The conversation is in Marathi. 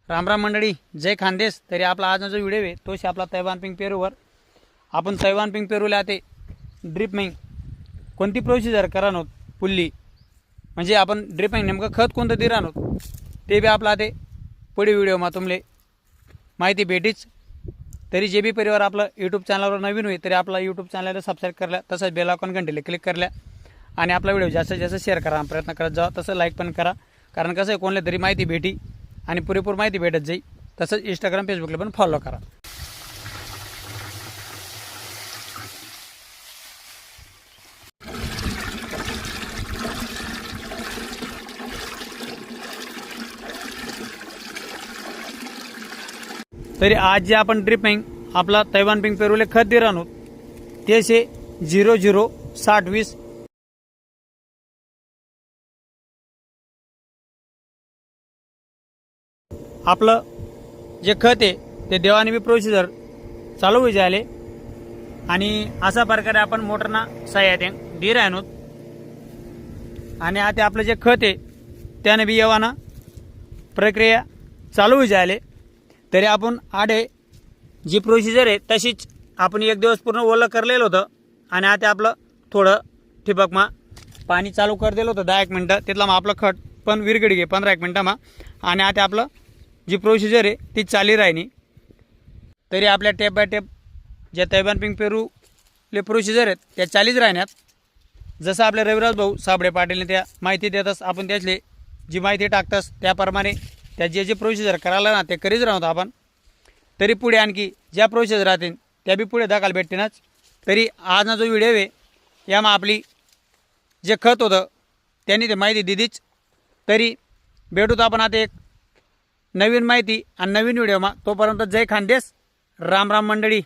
राम राम मंडळी, जय खानदेश. तरी आपला आज जो व्हिडिओ आहे तोच आपला तैवान पिंक पेरूवर. आपण तैवान पिंक पेरूला ते ड्रिप माइंग कोणती प्रोसिजर करानो पुल्ली म्हणजे आपण ड्रिप माइंग नेमकं खत कोणतं दे राहतो ते बी आपला ते पुढे व्हिडिओमा तुमले माहिती भेटीच. तरी जे बी परिवार आपलं यूट्यूब चॅनलवर नवीन होईल तरी आपला यूट्यूब चॅनलला सबस्क्राईब करल्या, तसंच बेल आयकॉन घंटेला क्लिक करल्या आणि आपला व्हिडिओ जास्तीत जास्त शेअर करा, प्रयत्न करत जा. तसं लाईक पण करा, कारण कसं आहे कोणले तरी माहिती भेटी आणि पुरेपूर माहिती भेटत जाईल. तसंच इंस्टाग्राम फेसबुकला पण फॉलो करा. तरी आज जे आपण ड्रिप माइंग आपला तैवान पिंक पेरूले खत दे राहतो ते से 006020. आपलं जे खत आहे ते देवाने बी प्रोसिजर चालू होई जायले आणि अशा प्रकारे आपण मोटरना सहाय्याने दे राहतो. आणि आता आपलं जे खत आहे त्याने बी येवाना प्रक्रिया चालू होई जायले. तरी आपण आडे जी प्रोसिजर आहे तशीच आपण एक दिवस पूर्ण ओलं करलेलं होतं आणि आता आपलं थोडं ठिबकमा पाणी चालू कर दिलं होतं 10-1 मिनटं. तिथला मग आपलं खत पण विरगडी घे 15-1 मिनटामा आणि आता आपलं जी प्रोसिजर आहे ती चाली राहिनी. तरी आपल्या टेप बाय टेप जे तैवान पिंक पेरूले प्रोसिजर आहेत त्या चालीच राहण्यात. जसं आपल्या रविराज भाऊ साबळे पाटीलने त्या माहिती देतस आपण त्यातले जी माहिती टाकतस त्याप्रमाणे त्या जे प्रोसिजर करायला ना ते करीच राहतो आपण. तरी पुढे आणखी ज्या प्रोसिजर राहतील त्या बी पुढे दाखल भेटतीनच. तरी आज जो व्हिडिओ आहे यामा आपली जे खत होतं त्यांनी ते माहिती दिलीच. तरी भेटूत आपण आता एक नवीन माहिती आणि नवीन व्हिडिओमा. तोपर्यंत जय खानदेश, राम राम मंडळी.